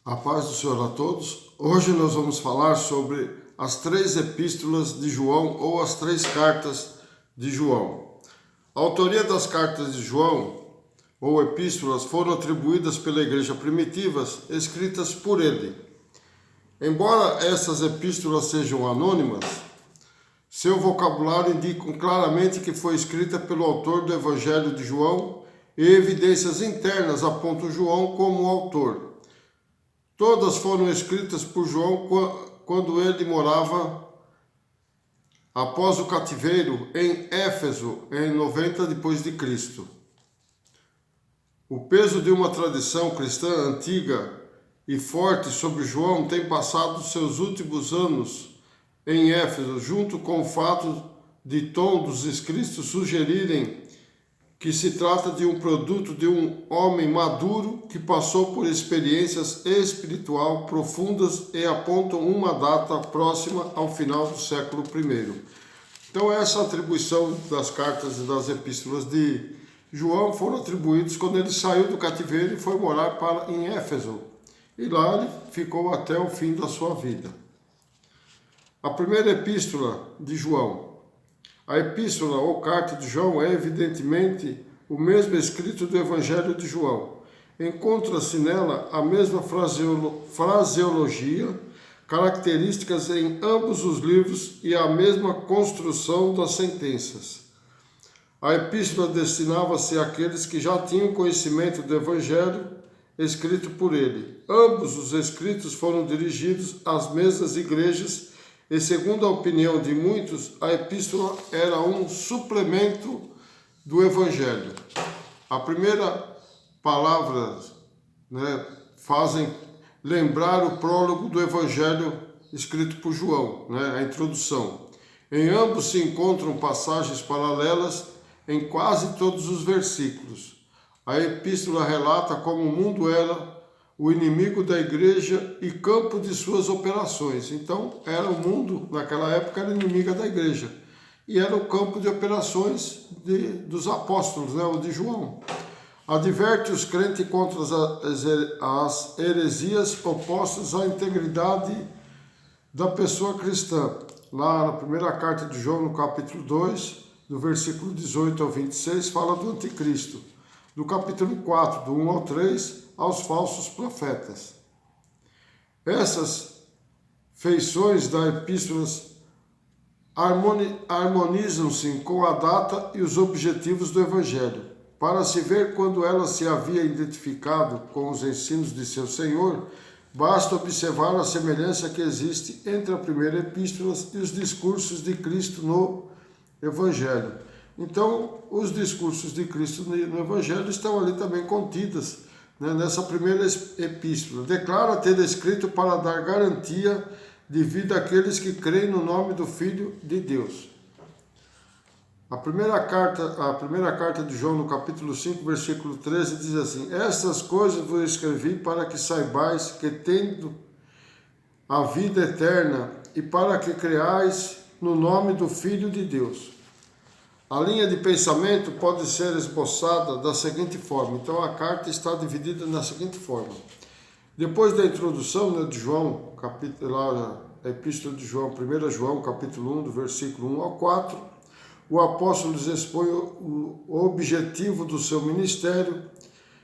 A paz do Senhor a todos. Hoje nós vamos falar sobre as 3 epístolas de João ou as 3 cartas de João. A autoria das cartas de João ou epístolas foram atribuídas pela igreja primitiva, escritas por ele. Embora essas epístolas sejam anônimas, seu vocabulário indica claramente que foi escrita pelo autor do Evangelho de João e evidências internas apontam João como autor. Todas foram escritas por João quando ele morava após o cativeiro em Éfeso, em 90 d.C. O peso de uma tradição cristã antiga e forte sobre João tem passado seus últimos anos em Éfeso, junto com o fato de tom dos escritos sugerirem que se trata de um produto de um homem maduro que passou por experiências espirituais profundas e apontam uma data próxima ao final do século I. Então essa atribuição das cartas e das epístolas de João foram atribuídos quando ele saiu do cativeiro e foi morar em Éfeso. E lá ele ficou até o fim da sua vida. A primeira epístola de João. A epístola ou carta de João é evidentemente o mesmo escrito do Evangelho de João. Encontra-se nela a mesma fraseologia, características em ambos os livros e a mesma construção das sentenças. A epístola destinava-se àqueles que já tinham conhecimento do Evangelho escrito por ele. Ambos os escritos foram dirigidos às mesmas igrejas e, segundo a opinião de muitos, a epístola era um suplemento do Evangelho. A primeira palavra fazem lembrar o prólogo do Evangelho escrito por João, a introdução. Em ambos se encontram passagens paralelas em quase todos os versículos. A epístola relata como o mundo era o inimigo da igreja e campo de suas operações. Então, o mundo, naquela época, era inimiga da igreja. E era o campo de operações dos apóstolos, o de João. Adverte os crentes contra as heresias opostas à integridade da pessoa cristã. Lá na primeira carta de João, no capítulo 2, do versículo 18 ao 26, fala do anticristo. Do capítulo 4, do 1 ao 3, aos falsos profetas. Essas feições da epístola harmonizam-se com a data e os objetivos do Evangelho. Para se ver quando ela se havia identificado com os ensinos de seu Senhor, basta observar a semelhança que existe entre a primeira epístola e os discursos de Cristo no Evangelho. Então, os discursos de Cristo no Evangelho estão ali também contidas, nessa primeira epístola. Declara ter escrito para dar garantia de vida àqueles que creem no nome do Filho de Deus. A primeira carta de João, no capítulo 5, versículo 13, diz assim: Estas coisas vos escrevi para que saibais que tendo a vida eterna e para que creais no nome do Filho de Deus. A linha de pensamento pode ser esboçada da seguinte forma. Então, a carta está dividida da seguinte forma. Depois da introdução de João, a epístola de João, 1 João, capítulo 1, do versículo 1 ao 4, o apóstolo expõe o objetivo do seu ministério,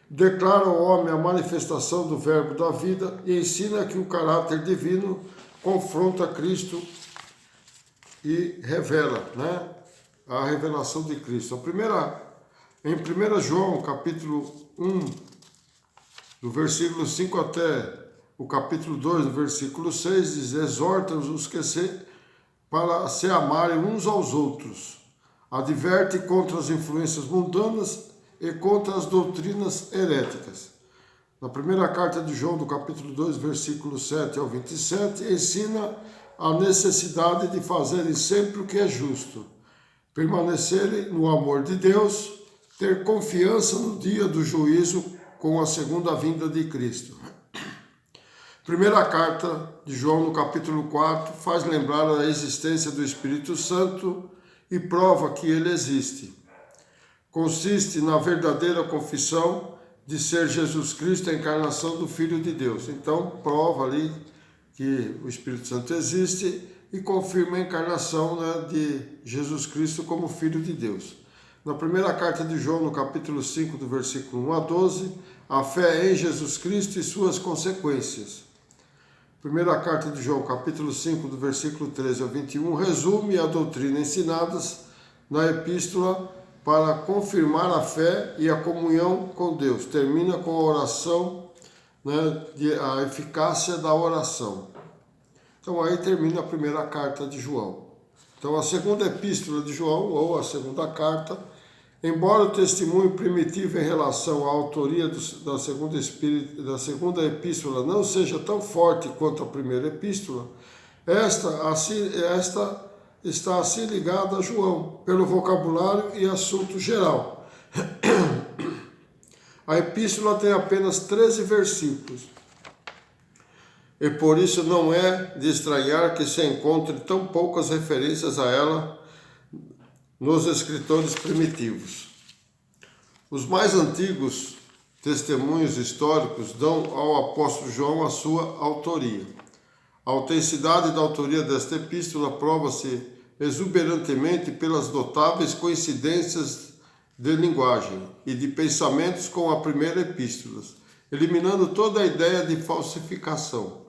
declara ao homem a manifestação do verbo da vida e ensina que o caráter divino confronta Cristo e revela, a revelação de Cristo. Em 1 João, capítulo 1, do versículo 5 até o capítulo 2, do versículo 6, diz: Exorta-os para se amarem uns aos outros. Adverte contra as influências mundanas e contra as doutrinas heréticas. Na primeira carta de João, do capítulo 2, versículo 7 ao 27, ensina a necessidade de fazerem sempre o que é justo, permanecerem no amor de Deus, ter confiança no dia do juízo com a segunda vinda de Cristo. Primeira carta de João, no capítulo 4, faz lembrar a existência do Espírito Santo e prova que ele existe. Consiste na verdadeira confissão de ser Jesus Cristo a encarnação do Filho de Deus. Então, prova ali que o Espírito Santo existe e confirma a encarnação, né, de Jesus Cristo como Filho de Deus. Na primeira carta de João, no capítulo 5, do versículo 1 a 12, a fé em Jesus Cristo e suas consequências. Primeira carta de João, capítulo 5, do versículo 13 ao 21, resume a doutrina ensinadas na epístola para confirmar a fé e a comunhão com Deus. Termina com a oração, né, a eficácia da oração. Então aí termina a primeira carta de João. Então a segunda epístola de João, ou a segunda carta, embora o testemunho primitivo em relação à autoria da segunda epístola não seja tão forte quanto a primeira epístola, esta está assim ligada a João, pelo vocabulário e assunto geral. A epístola tem apenas 13 versículos, e por isso não é de estranhar que se encontre tão poucas referências a ela nos escritores primitivos. Os mais antigos testemunhos históricos dão ao apóstolo João a sua autoria. A autenticidade da autoria desta epístola prova-se exuberantemente pelas notáveis coincidências de linguagem e de pensamentos com a primeira epístola, eliminando toda a ideia de falsificação.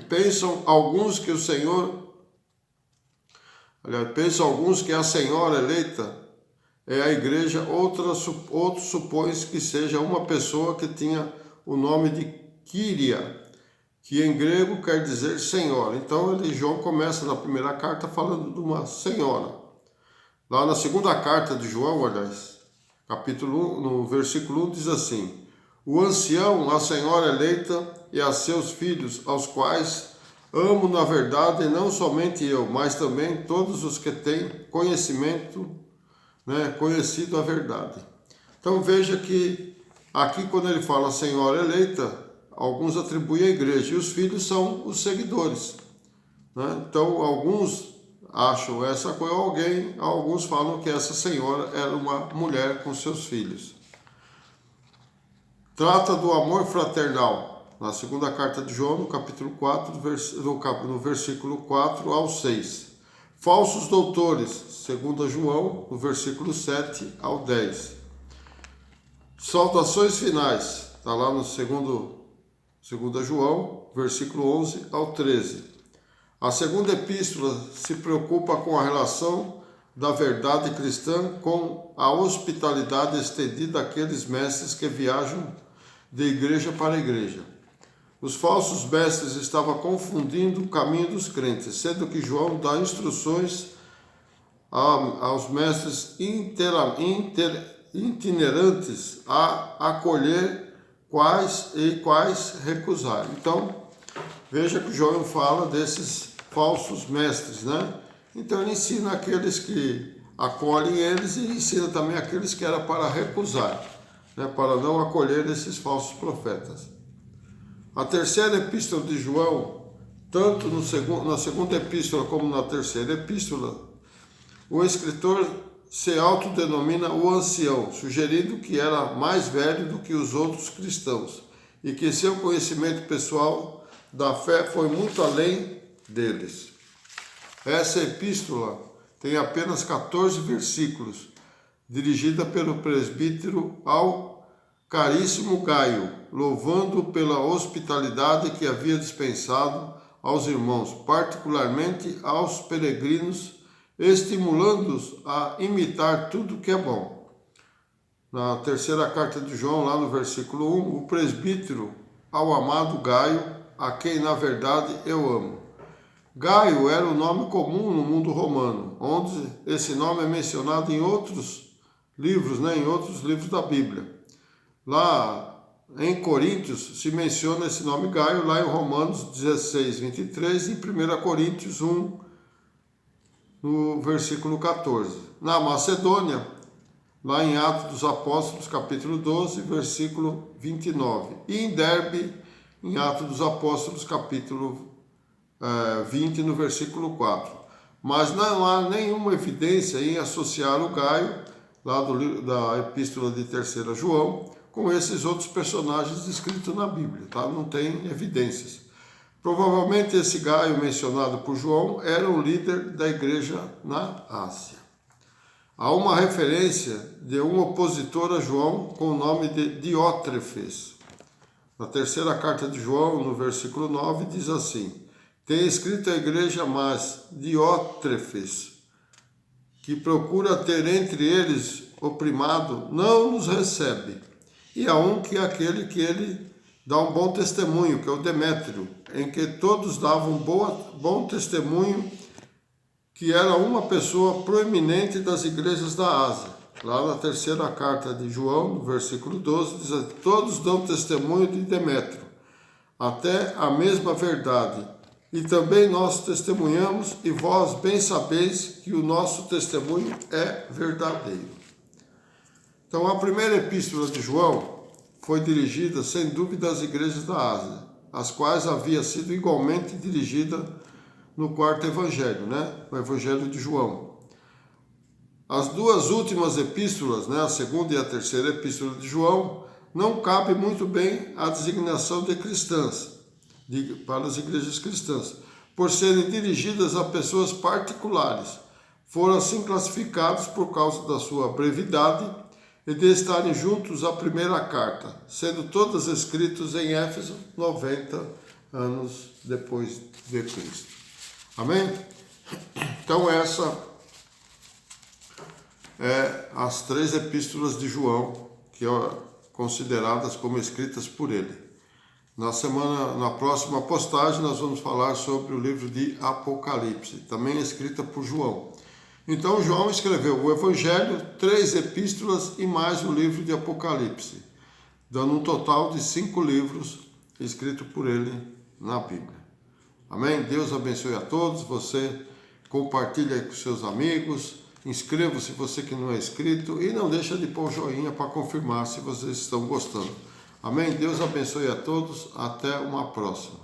Pensam alguns que a senhora eleita é a igreja, outros supõem que seja uma pessoa que tinha o nome de Kyria, que em grego quer dizer senhora. Então João começa na primeira carta falando de uma senhora. Lá na segunda carta de João, aliás, capítulo 1, no versículo 1, diz assim: o ancião, a senhora eleita e a seus filhos, aos quais amo na verdade, não somente eu, mas também todos os que têm conhecido a verdade. Então veja que aqui quando ele fala senhora eleita, alguns atribuem à igreja, e os filhos são os seguidores, né? Então alguns acham essa coisa alguém, alguns falam que essa senhora era uma mulher com seus filhos. Trata do amor fraternal, na segunda carta de João, no capítulo 4, no versículo 4 ao 6. Falsos doutores, segundo João, no versículo 7 ao 10. Saudações finais, está lá no segundo João, versículo 11 ao 13. A segunda epístola se preocupa com a relação da verdade cristã com a hospitalidade estendida àqueles mestres que viajam de igreja para igreja. Os falsos mestres estavam confundindo o caminho dos crentes, sendo que João dá instruções aos mestres itinerantes a acolher quais recusar. Então, veja que João fala desses falsos mestres, né? Então ele ensina aqueles que acolhem eles e ensina também aqueles que era para recusar, né? Para não acolher esses falsos profetas. A terceira epístola de João, tanto na segunda epístola como na terceira epístola, o escritor se autodenomina o ancião, sugerindo que era mais velho do que os outros cristãos e que seu conhecimento pessoal da fé foi muito além deles. Essa epístola tem apenas 14 versículos, dirigida pelo presbítero ao caríssimo Gaio, louvando pela hospitalidade que havia dispensado aos irmãos, particularmente aos peregrinos, estimulando-os a imitar tudo que é bom. Na terceira carta de João, lá no versículo 1, o presbítero ao amado Gaio, a quem na verdade eu amo. Gaio era o nome comum no mundo romano, onde esse nome é mencionado em outros livros, em outros livros da Bíblia. Lá em Coríntios se menciona esse nome Gaio, lá em Romanos 16, 23 e em 1 Coríntios 1, no versículo 14. Na Macedônia, lá em Atos dos Apóstolos, capítulo 12, versículo 29. E em Derbe, em Atos dos Apóstolos, capítulo 20, no versículo 4. Mas não há nenhuma evidência em associar o Gaio, lá da epístola de 3 João, com esses outros personagens descritos na Bíblia, tá? Não tem evidências. Provavelmente esse Gaio mencionado por João era um líder da igreja na Ásia. Há uma referência de um opositor a João com o nome de Diótrefes. Na terceira carta de João, no versículo 9, diz assim: tem escrito a igreja, mas Diótrefes, que procura ter entre eles o primado, não nos recebe. E há um que é aquele que ele dá um bom testemunho, que é o Demétrio, em que todos davam bom testemunho, que era uma pessoa proeminente das igrejas da Ásia. Lá na terceira carta de João, no versículo 12, diz assim: todos dão testemunho de Demétrio, até a mesma verdade. E também nós testemunhamos, e vós bem sabeis que o nosso testemunho é verdadeiro. Então, a primeira epístola de João foi dirigida, sem dúvida, às igrejas da Ásia, as quais havia sido igualmente dirigida no quarto evangelho, o evangelho de João. As duas últimas epístolas, a segunda e a terceira epístola de João, não cabe muito bem a designação de cristãs, para as igrejas cristãs, por serem dirigidas a pessoas particulares. Foram assim classificados por causa da sua brevidade e de estarem juntos à primeira carta, sendo todas escritas em Éfeso, 90 anos depois de Cristo. Amém? Então essa é as 3 epístolas de João, que são consideradas como escritas por ele. Na próxima postagem nós vamos falar sobre o livro de Apocalipse, também escrita por João. Então João escreveu o Evangelho, 3 epístolas e mais o livro de Apocalipse, dando um total de 5 livros escritos por ele na Bíblia. Amém? Deus abençoe a todos. Você compartilha com seus amigos, inscreva-se você que não é inscrito e não deixa de pôr joinha para confirmar se vocês estão gostando. Amém? Deus abençoe a todos. Até uma próxima.